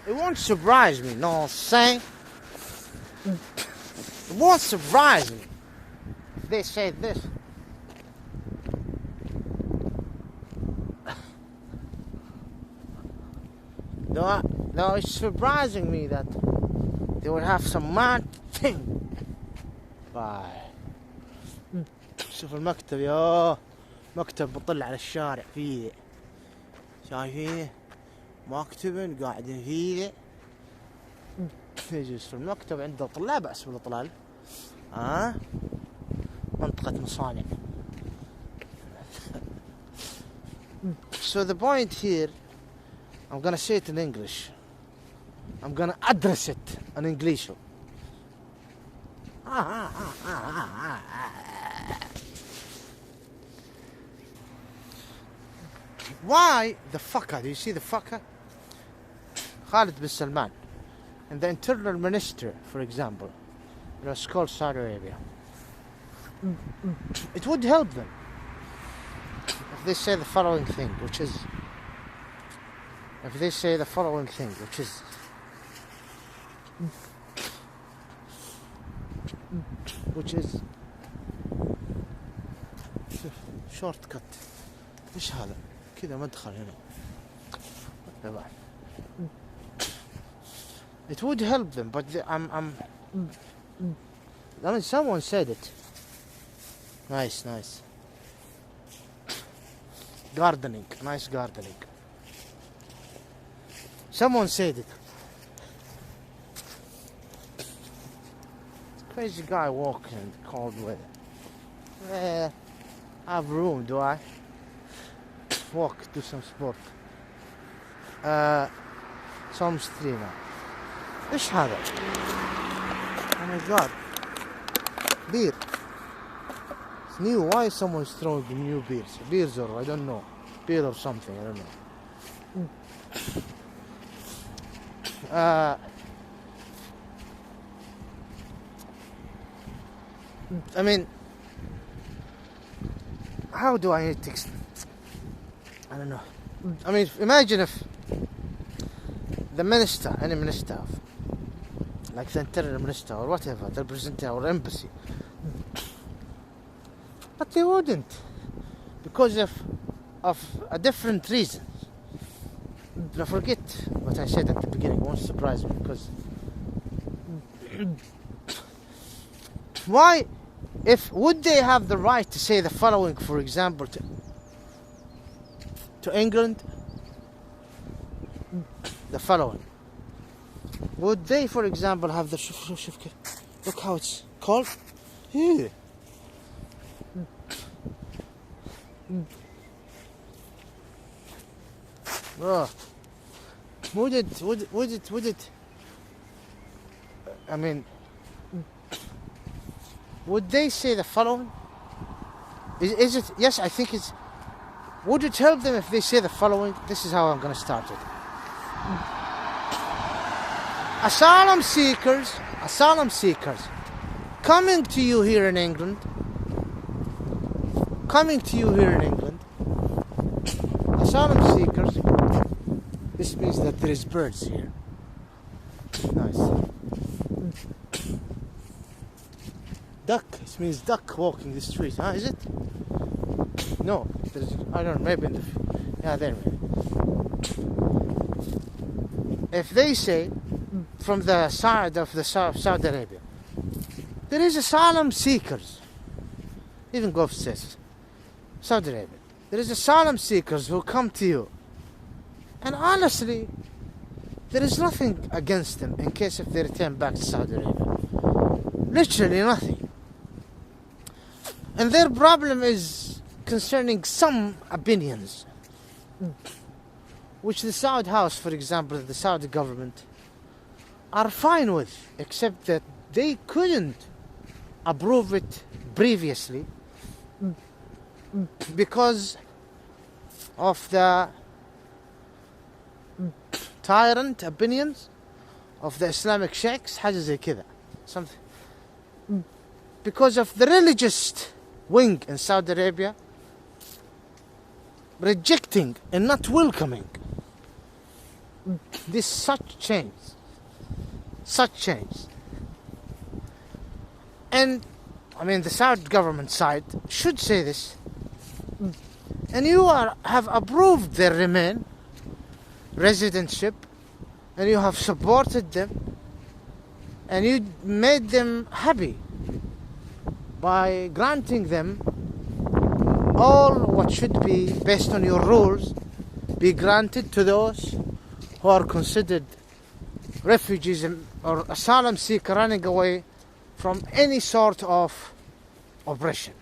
It won't surprise me, know what I'm saying? It won't surprise me if they say this. No, it's surprising me that they would have some mad thing. باي شوف المكتب يا مكتب بطلع على الشارع فيه شايفينه مكتب قاعدين فيه يجلس في المكتب عنده طلاب بأس بالإطلال منطقة مصانع. So the point here, I'm gonna say it in English. I'm gonna address it in English. Why the fucker? Do you see the fucker? Khalid bin Salman and the internal minister, for example, it's called Saudi Arabia. It would help them if they say the following thing, which is شورت كت. ايش هذا كذا مدخل هنا. It would help them, but I mean someone said it. Nice gardening, nice gardening. Someone said it. Crazy guy walking in the cold weather. I have room, do I? Walk, do some sport. Some streamer. ايش هذا؟ Oh my god. Beer. It's new. Why is someone throwing new beers? Beers or I don't know. Beer or something, I don't know. I mean, how do I need to I don't know. I mean, imagine if the minister, any minister, like the interior minister or whatever, the representative or embassy, but they wouldn't, because of a different reason. Now forget what I said at the beginning. It won't surprise me, because why? Would they have the right to say the following, for example, to England? The following. Would they, for example, have the look how it's cold? Yeah. Oh. Would it? I mean, would they say the following? Is it? Yes, I think it's. Would it help them if they say the following? This is how I'm going to start it. Asylum seekers, coming to you here in England. Asylum seekers. This means that there is birds here. Nice. Duck. It means duck walking the street. Is it? No. I don't know. Maybe in the. Yeah, there. If they say from the side of the Saudi Arabia, there is asylum seekers. Even Gulf says Saudi Arabia. There is asylum seekers who come to you. And honestly, there is nothing against them in case if they return back to Saudi Arabia. Literally nothing. And their problem is concerning some opinions, which the Saudi House, for example, the Saudi government, are fine with, except that they couldn't approve it previously because of the tyrant opinions of the Islamic sheikhs, حاجة زي كذا, something, because of the religious wing in Saudi Arabia rejecting and not welcoming This such change. And I mean the Saudi government side should say this. And you have approved their remain residentship, and you have supported them, and you made them happy by granting them all what should be based on your rules be granted to those who are considered refugees or asylum seeker running away from any sort of oppression.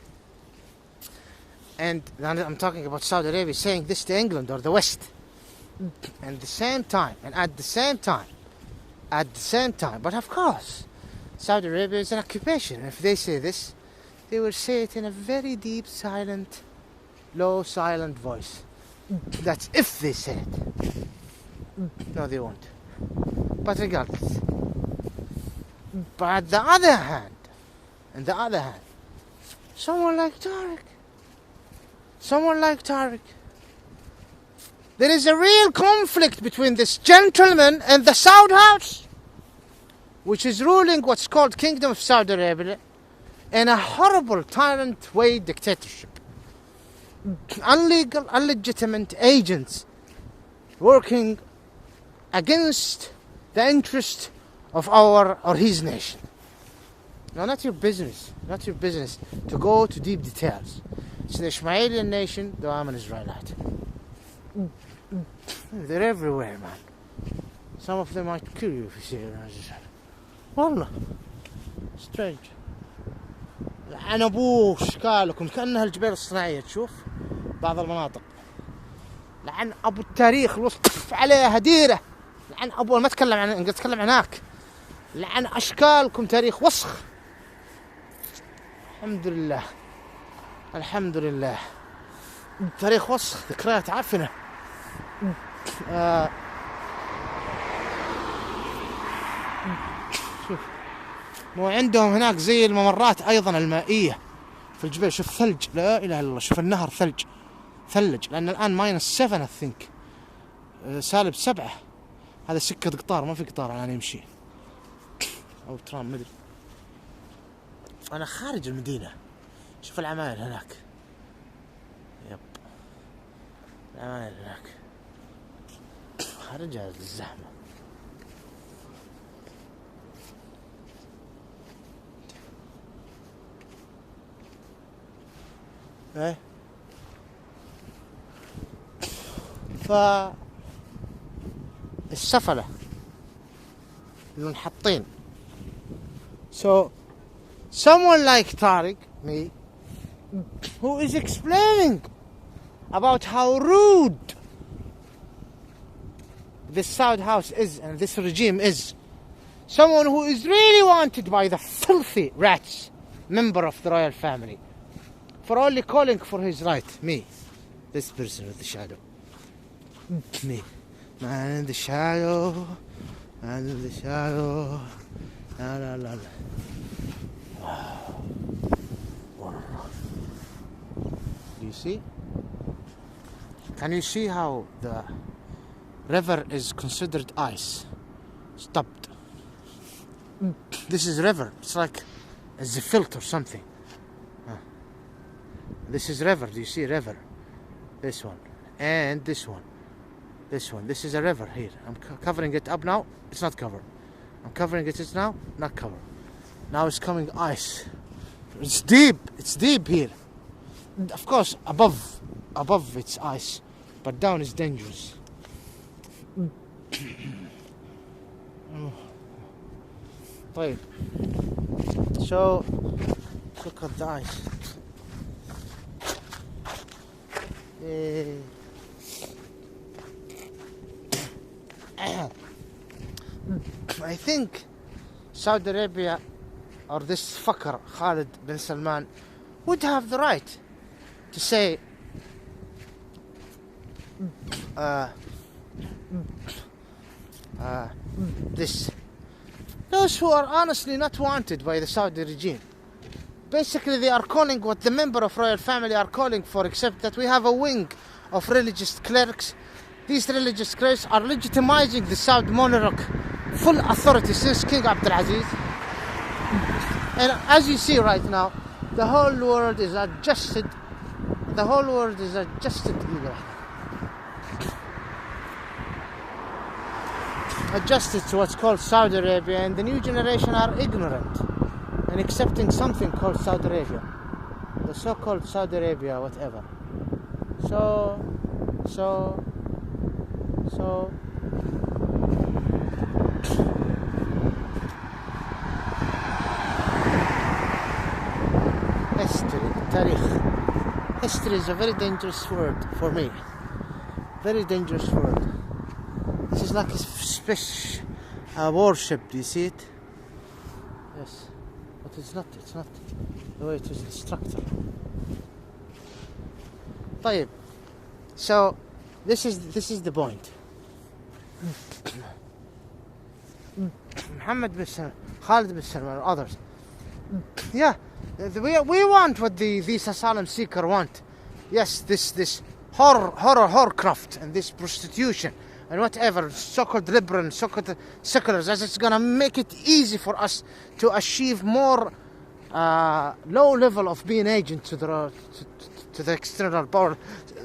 And I'm talking about Saudi Arabia saying this to England or the West. And at the same time, but of course, Saudi Arabia is an occupation. If they say this, they will say it in a very deep, silent, low, silent voice. That's if they say it. No, they won't. But regardless. But on the other hand, someone like Tariq, there is a real conflict between this gentleman and the Saudi House, which is ruling what's called Kingdom of Saudi Arabia in a horrible tyrant way dictatorship. Illegal, illegitimate agents working against the interest of our or his nation. Now, not your business to go to deep details. It's the Ismailian nation, the Aman Israelite. They're everywhere, man. Some of them might kill you if you see it. والله strange. لعن ابوه اشكالكم كانها الجبال الصناعيه تشوف بعض المناطق. لعن ابو التاريخ الوصف عليها ديره. لعن ابو ما اتكلم عن اتكلم عناك. لعن اشكالكم تاريخ وسخ. الحمد لله تاريخ وسخ ذكريات عفنه. شوف وعندهم هناك زي الممرات ايضا المائيه في الجبال. شوف ثلج، لا اله الا الله. شوف النهر ثلج لان الان -7 I think -7. هذا سكة قطار، ما في قطار الان يمشي او ترام مدري. انا خارج المدينة. شوف العماير هناك. يب العماير هناك خارج الزحمة. ايه السفلة المنحطين. So someone like Tariq, me, who is explaining about how rude this Saudi House is and this regime is, someone who is really wanted by the filthy rats member of the royal family for only calling for his right. Me, this person with the shadow. Me, man in the shadow, la. Do you see? Can you see how the river is considered ice? Stopped. This is river. It's like a filter or something. This is river. Do you see river? This one and this one. This is a river here. I'm covering it up now. It's not covered. I'm covering it. It's now not covered. Now it's coming ice. It's deep here. Of course, above it's ice, but down is dangerous. طيب. So look at the ice. I think Saudi Arabia or this fucker Khalid bin Salman would have the right to say this. Those who are honestly not wanted by the Saudi regime, basically they are calling what the member of royal family are calling for, except that we have a wing of religious clerics these religious groups are legitimizing the Saudi monarch full authority since King Abdulaziz. And as you see right now, the whole world is adjusted. The whole world is adjusted to what's called Saudi Arabia, and the new generation are ignorant and accepting something called Saudi Arabia, the so-called Saudi Arabia, whatever. So history, tarikh. History is a very dangerous word for me. Very dangerous word. This is like a worship. Do you see it? Yes, but it's not the way it was instructed. طيب. So this is the point. Mohammed bin Salman, Khalid bin Salman, or others. Yeah, we want what these asylum seekers want. Yes, this horror craft and this prostitution and whatever, so-called liberal, so-called seculars, as it's gonna make it easy for us to achieve more low level of being agent to the external power,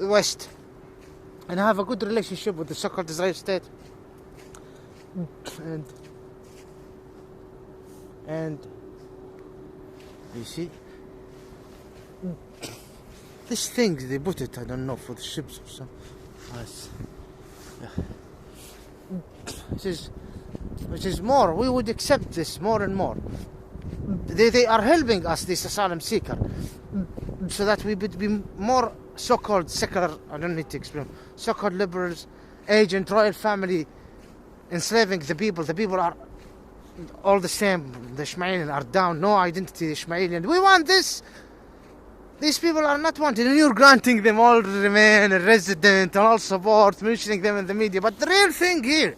West, and have a good relationship with the so-called Israeli state. And you see, these things they put it, I don't know, for the ships or something. Which is more. We would accept this more and more. They are helping us, this asylum seeker, so that we would be more so-called secular. I don't need to explain. So-called liberals, agent, royal family, enslaving the people. The people are all the same. The Ismailian are down. No identity Ismailian. We want this. These people are not wanted, and you're granting them all remain a resident and all support, mentioning them in the media. But the real thing here,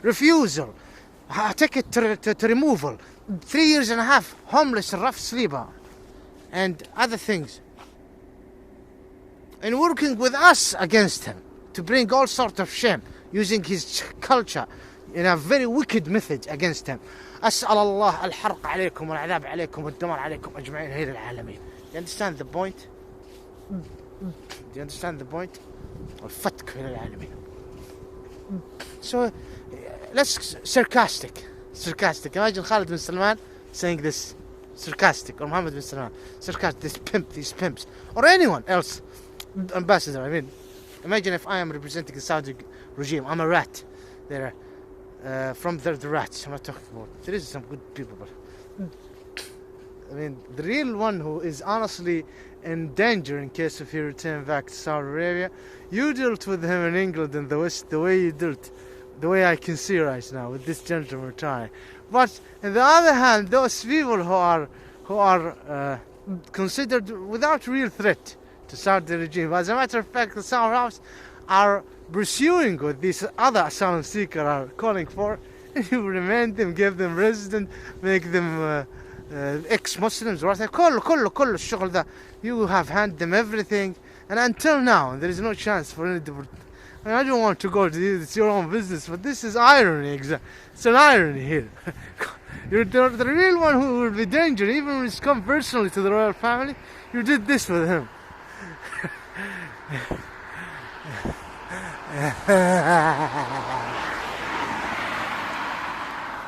refusal, ticket to removal, 3.5 years, homeless, rough sleeper, and other things. And working with us against him to bring all sort of shame, using his culture in a very wicked method against him. أسأل الله الحرق عليكم والعذاب عليكم والدمار عليكم أجمعين غير العالمين. You understand the point? Do you understand the point? الفتك غير العالمين. So let's sarcastic. Imagine Khalid bin Salman saying this, sarcastic, or Mohammed bin Salman, sarcastic. These pimps, or anyone else, ambassador. I mean, imagine if I am representing the Saudi regime. I'm a rat. They're from the rats. I'm not talking about. There is some good people, but I mean, the real one who is honestly in danger in case if he return back to Saudi Arabia, you dealt with him in England and the West the way you dealt, the way I can see right now with this gentleman retiring. But on the other hand, those people who are considered without real threat to Saudi regime, as a matter of fact, the Saudi House are pursuing what these other asylum seekers are calling for, and you remain them, give them resident, make them ex-Muslims, or whatever. كل الشغل ده. You have handed them everything, and until now there is no chance for any I don't want to go to you, it's your own business, but this is irony. It's an irony here. You're the real one who will be danger, even when it's come personally to the royal family. You did this with him.